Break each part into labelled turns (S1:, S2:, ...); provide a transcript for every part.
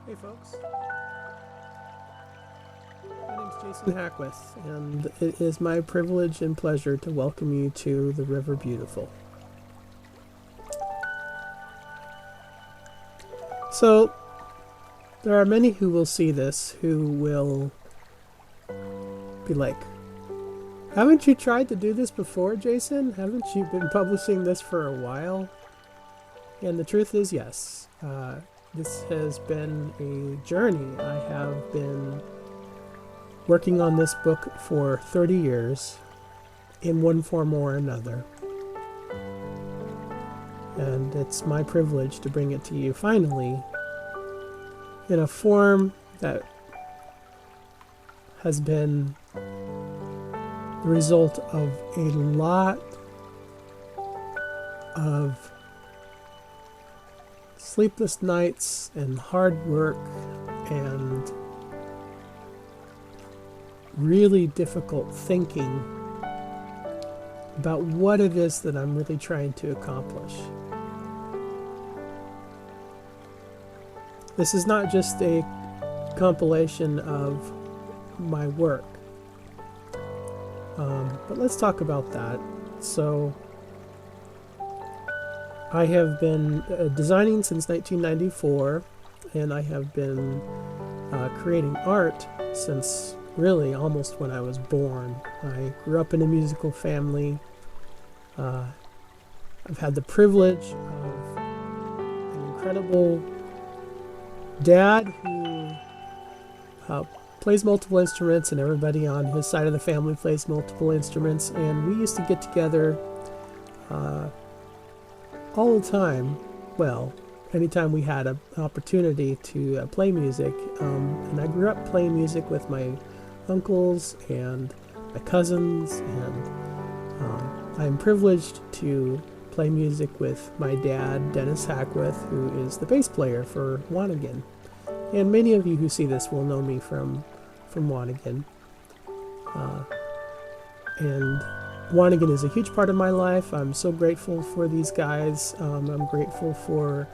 S1: Hey folks, my name's Jason Hackwith, and it is my privilege and pleasure to welcome you to the River Beautiful. So, there are many who will see this who will be like, haven't you tried to do this before, Jason? Haven't you been publishing this for a while? And the truth is, yes. This has been a journey. I have been working on this book for 30 years in one form or another. And it's my privilege to bring it to you finally in a form that has been the result of a lot of sleepless nights and hard work and really difficult thinking about what it is that I'm really trying to accomplish. This is not just a compilation of my work, but let's talk about that. So, I have been designing since 1994, and I have been creating art since really almost when I was born. I grew up in a musical family. I've had the privilege of an incredible dad who plays multiple instruments, and everybody on his side of the family plays multiple instruments, and we used to get together all the time. Well, anytime we had an opportunity to play music, and I grew up playing music with my uncles and my cousins, and I'm privileged to play music with my dad, Dennis Hackwith, who is the bass player for Wanigan. And many of you who see this will know me from Wanigan. And Wanigan is a huge part of my life. I'm so grateful for these guys. I'm grateful for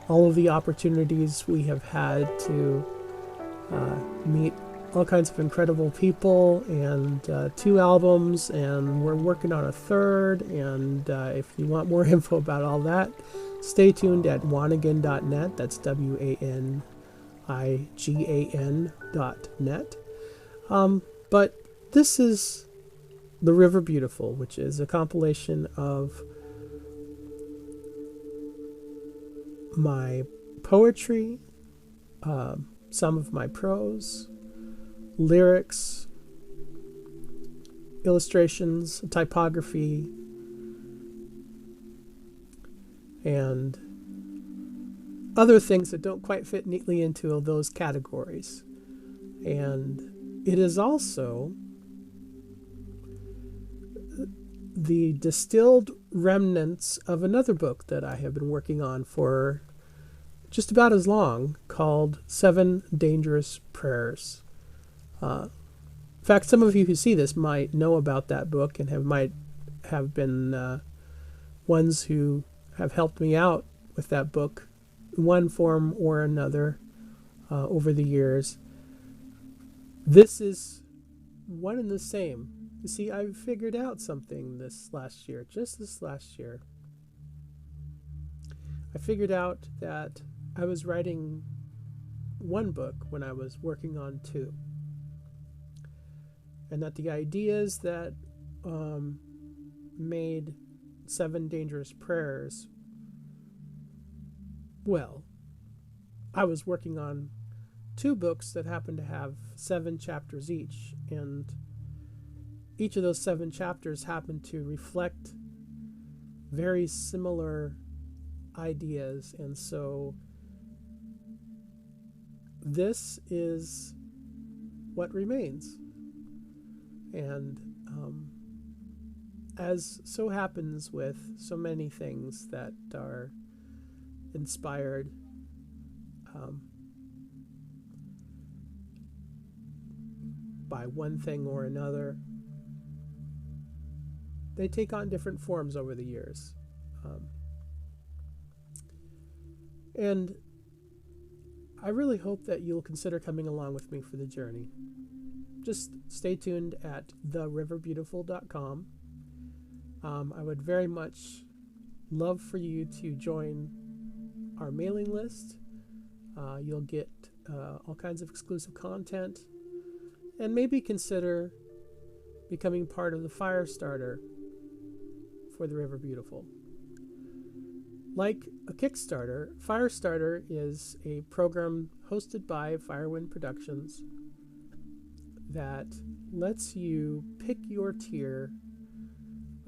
S1: all of the opportunities we have had to meet all kinds of incredible people, and 2 albums, and we're working on a 3rd. And if you want more info about all that, stay tuned at wanigan.net. That's WANIGAN.net. But this is The River Beautiful, which is a compilation of my poetry, some of my prose, lyrics, illustrations, typography, and other things that don't quite fit neatly into those categories. And it is also the distilled remnants of another book that I have been working on for just about as long, called 7 Dangerous Prayers. In fact, some of you who see this might know about that book and might have been ones who have helped me out with that book in one form or another over the years. This is one and the same. You see, I figured out something just this last year. I figured out that I was writing one book when I was working on 2. And that the ideas that made 7 Dangerous Prayers, well, I was working on 2 books that happened to have 7 chapters each, and each of those 7 chapters happened to reflect very similar ideas. And so this is what remains. And as so happens with so many things that are inspired by one thing or another, they take on different forms over the years. And I really hope that you'll consider coming along with me for the journey. Just stay tuned at theriverbeautiful.com. I would very much love for you to join our mailing list. You'll get all kinds of exclusive content, and maybe consider becoming part of the fire starter for the River Beautiful. Like a Kickstarter, Firestarter is a program hosted by Firewind Productions that lets you pick your tier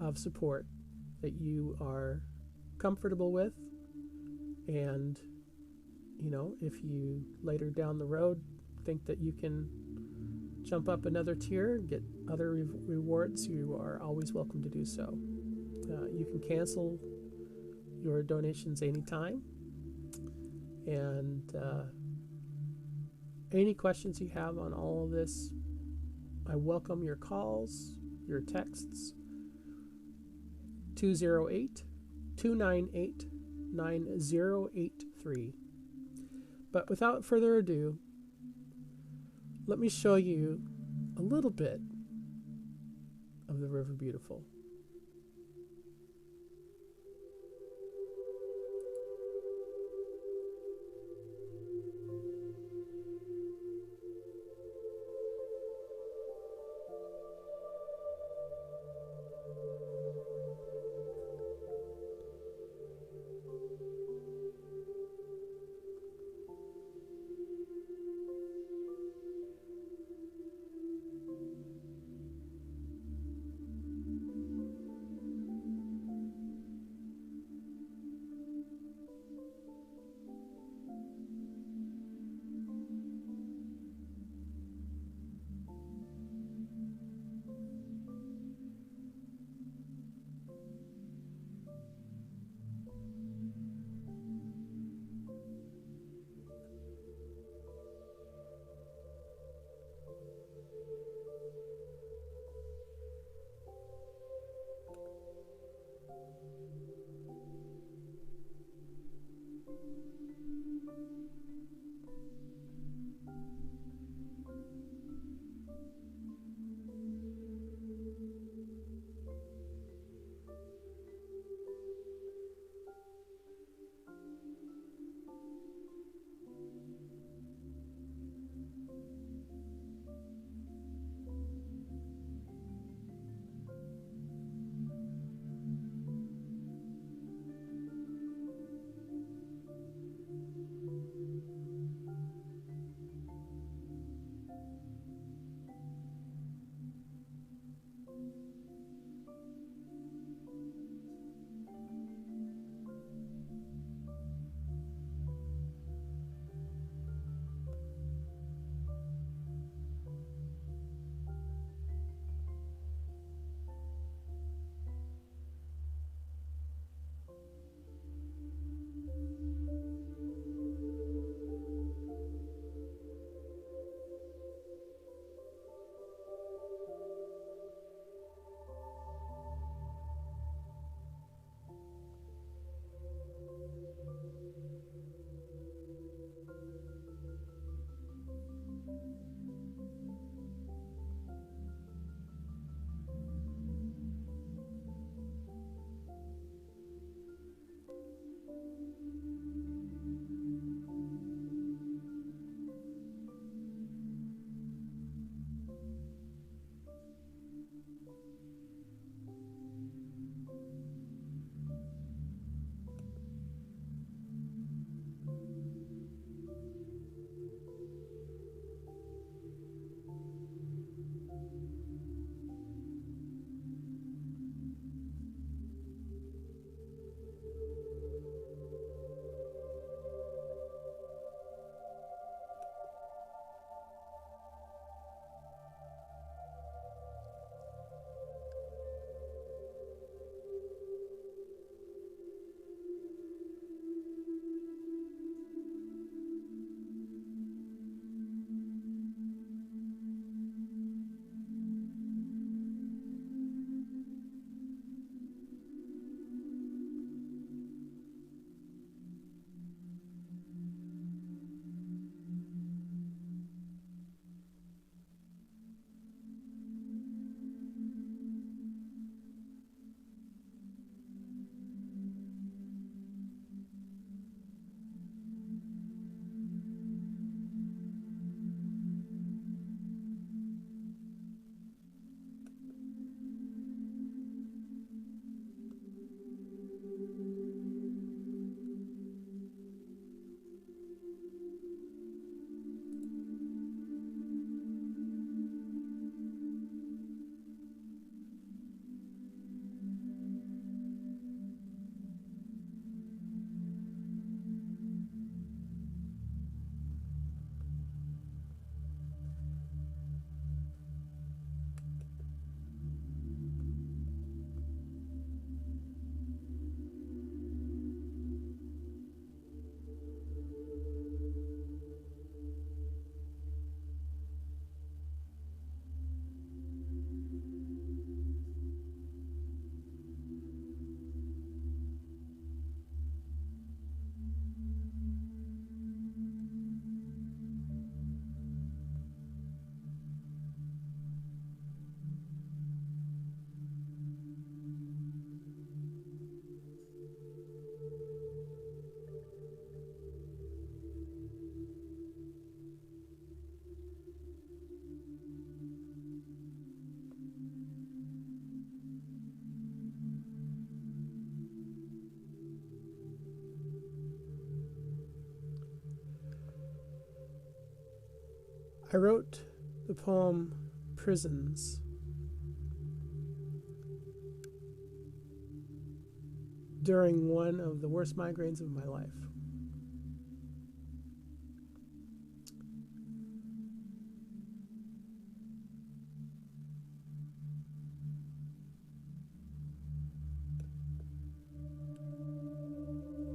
S1: of support that you are comfortable with. And, if you later down the road think that you can jump up another tier and get other rewards, you are always welcome to do so. You can cancel your donations anytime. And any questions you have on all of this, I welcome your calls, your texts, 208-298-9083. But without further ado, let me show you a little bit of the River Beautiful. I wrote the poem Prisons during one of the worst migraines of my life.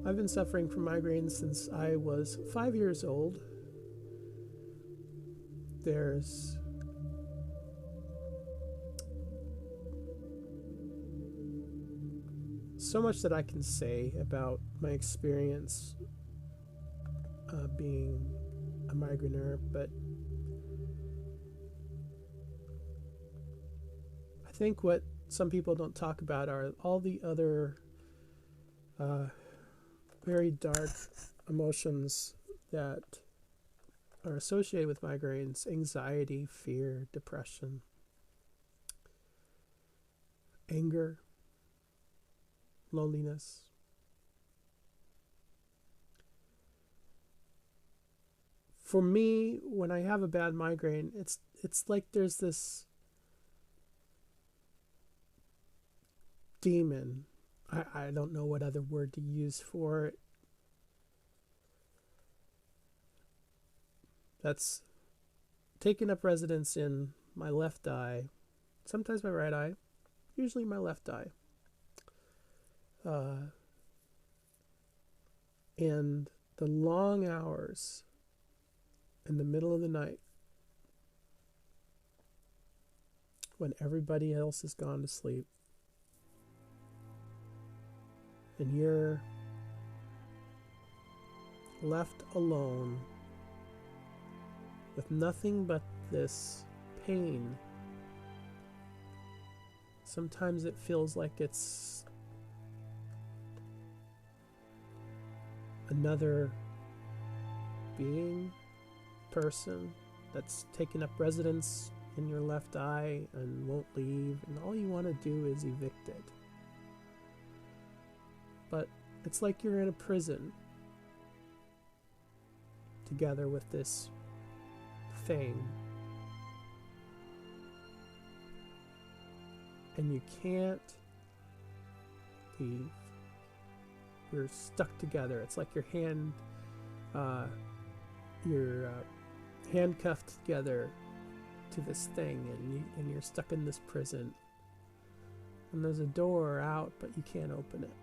S1: I've been suffering from migraines since I was 5 years old. There's so much that I can say about my experience being a migraineur, but I think what some people don't talk about are all the other very dark emotions that are associated with migraines: anxiety, fear, depression, anger, loneliness. For me, when I have a bad migraine, it's like there's this demon. I don't know what other word to use for it. That's taken up residence in my left eye, sometimes my right eye, usually my left eye. And the long hours in the middle of the night when everybody else has gone to sleep and you're left alone with nothing but this pain. Sometimes it feels like it's another being, person that's taken up residence in your left eye and won't leave, and all you want to do is evict it. But it's like you're in a prison together with this thing, and you can't leave. You're stuck together. It's like you're handcuffed together to this thing, and you're stuck in this prison. And there's a door out, but you can't open it.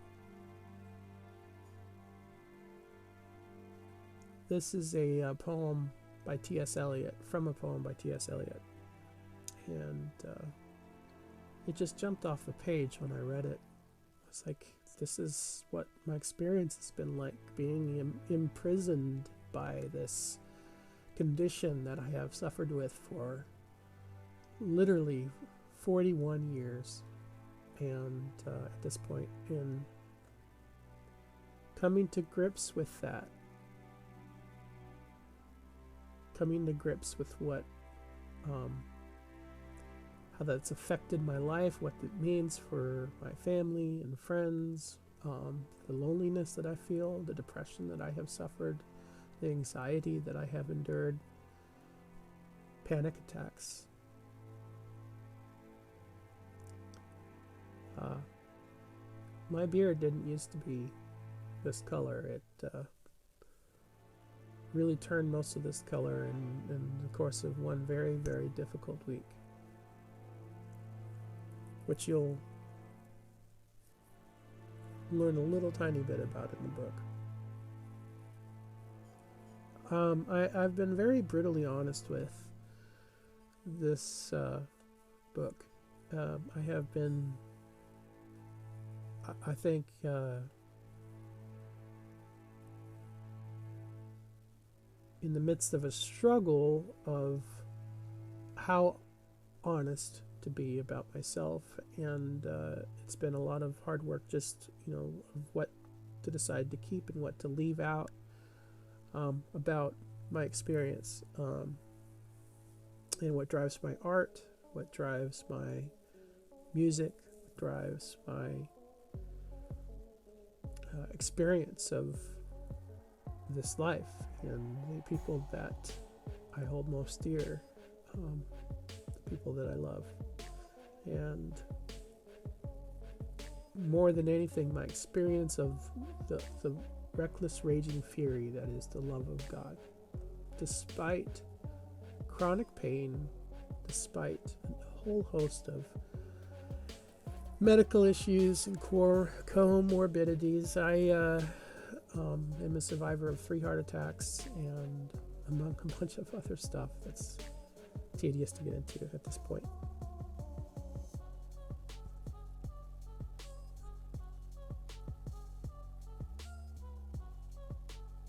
S1: This is a poem by T.S. Eliot, from a poem by T.S. Eliot. And it just jumped off the page when I read it. I was like, this is what my experience has been like, being imprisoned by this condition that I have suffered with for literally 41 years. And at this point, in coming to grips with that, coming to grips with what, how that's affected my life, what it means for my family and friends, the loneliness that I feel, the depression that I have suffered, the anxiety that I have endured, panic attacks. My beard didn't used to be this color. It really turned most of this color in the course of one very, very difficult week, which you'll learn a little tiny bit about in the book. I've been very brutally honest with this book. I have been, I think, in the midst of a struggle of how honest to be about myself, and it's been a lot of hard work, just of what to decide to keep and what to leave out about my experience, and what drives my art, what drives my music, what drives my experience of this life, and the people that I hold most dear, the people that I love. And more than anything, my experience of the reckless raging fury that is the love of God. Despite chronic pain, despite a whole host of medical issues and comorbidities, I am a survivor of 3 heart attacks and among a bunch of other stuff that's tedious to get into at this point.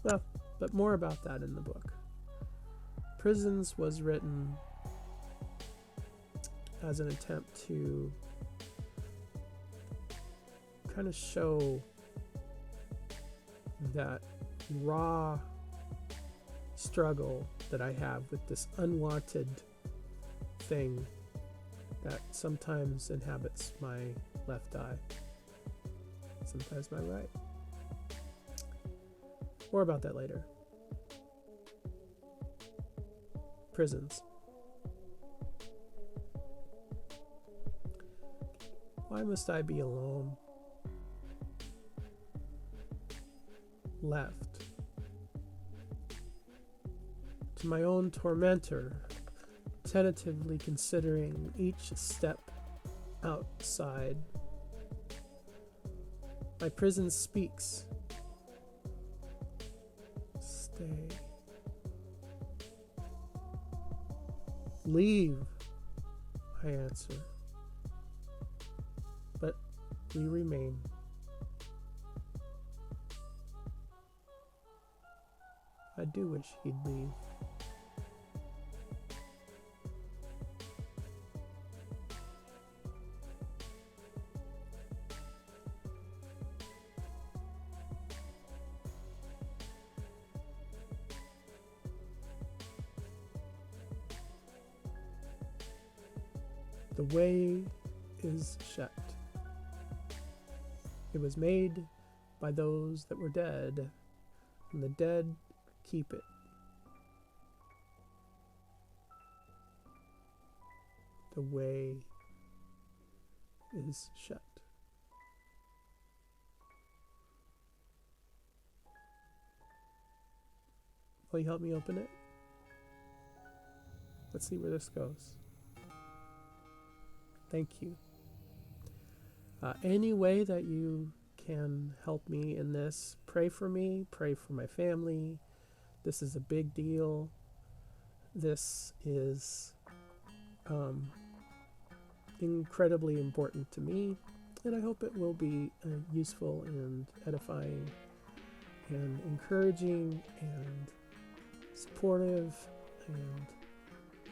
S1: Well, but more about that in the book. Prisons was written as an attempt to kind of show that raw struggle that I have with this unwanted thing that sometimes inhabits my left eye, sometimes my right. More about that later. Prisons. Why must I be alone? Left to my own tormentor, tentatively considering each step outside. My prison speaks. Stay. Leave, I answer. But we remain. I do wish he'd leave. The way is shut. It was made by those that were dead, and the dead keep it. The way is shut. Will you help me open it? Let's see where this goes. Thank you. Any way that you can help me in this, pray for me, pray for my family. This is a big deal. This is incredibly important to me, and I hope it will be useful and edifying and encouraging and supportive and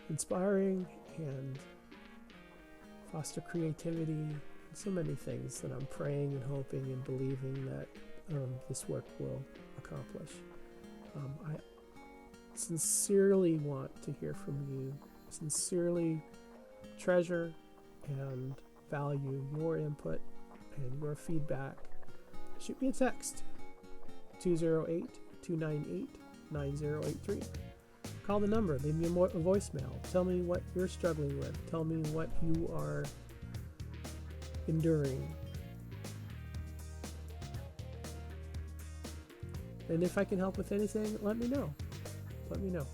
S1: inspiring and foster creativity, and so many things that I'm praying and hoping and believing that this work will accomplish. I sincerely want to hear from you, sincerely treasure and value your input and your feedback. Shoot me a text, 208-298-9083. Call the number, leave me a voicemail. Tell me what you're struggling with. Tell me what you are enduring. And if I can help with anything, let me know. Let me know.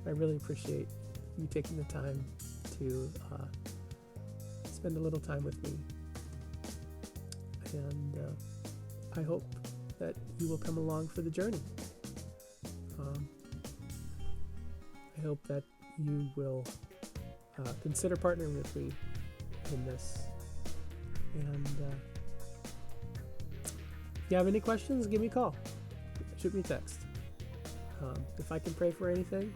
S1: I really appreciate you taking the time to spend a little time with me. And I hope that you will come along for the journey. I hope that you will consider partnering with me in this. And if you have any questions, give me a call. Shoot me a text. If I can pray for anything,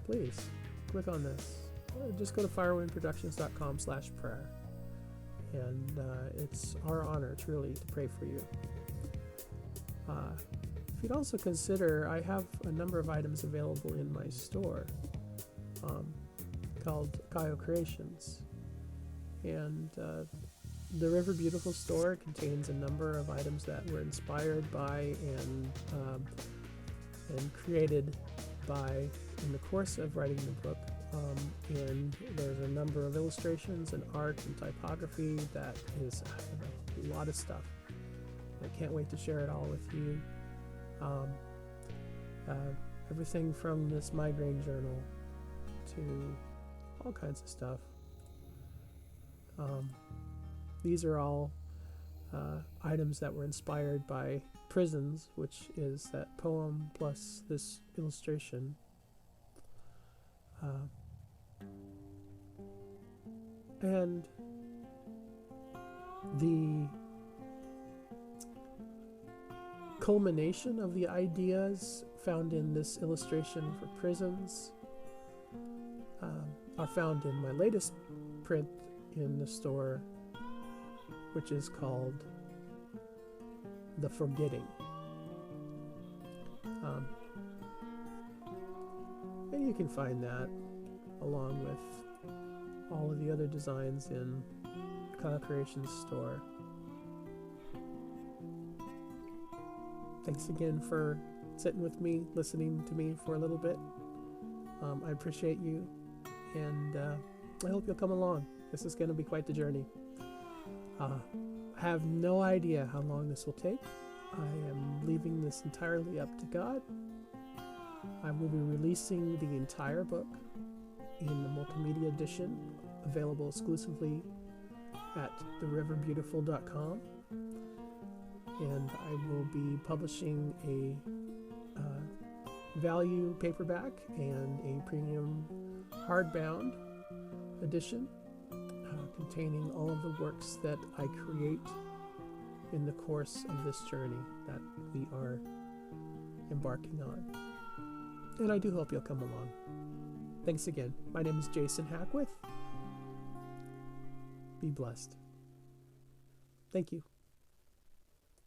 S1: please click on this. Just go to firewindproductions.com/prayer. And it's our honor, truly, to pray for you. If you'd also consider, I have a number of items available in my store called Kaio Creations. And The River Beautiful store contains a number of items that were inspired by and created by in the course of writing the book. And there's a number of illustrations and art and typography that is a lot of stuff. I can't wait to share it all with you. Everything from this migraine journal to all kinds of stuff. These are all items that were inspired by Prisons, which is that poem plus this illustration. And the culmination of the ideas found in this illustration for Prisons are found in my latest print in the store, which is called The Forgetting. And you can find that along with all of the other designs in the Kyle Creations store. Thanks again for sitting with me, listening to me for a little bit. I appreciate you, and I hope you'll come along. This is going to be quite the journey. I have no idea how long this will take. I am leaving this entirely up to God. I will be releasing the entire book in the multimedia edition, available exclusively at theriverbeautiful.com. And I will be publishing a value paperback and a premium hardbound edition containing all of the works that I create in the course of this journey that we are embarking on. And I do hope you'll come along. Thanks again. My name is Jason Hackworth. Be blessed. Thank you.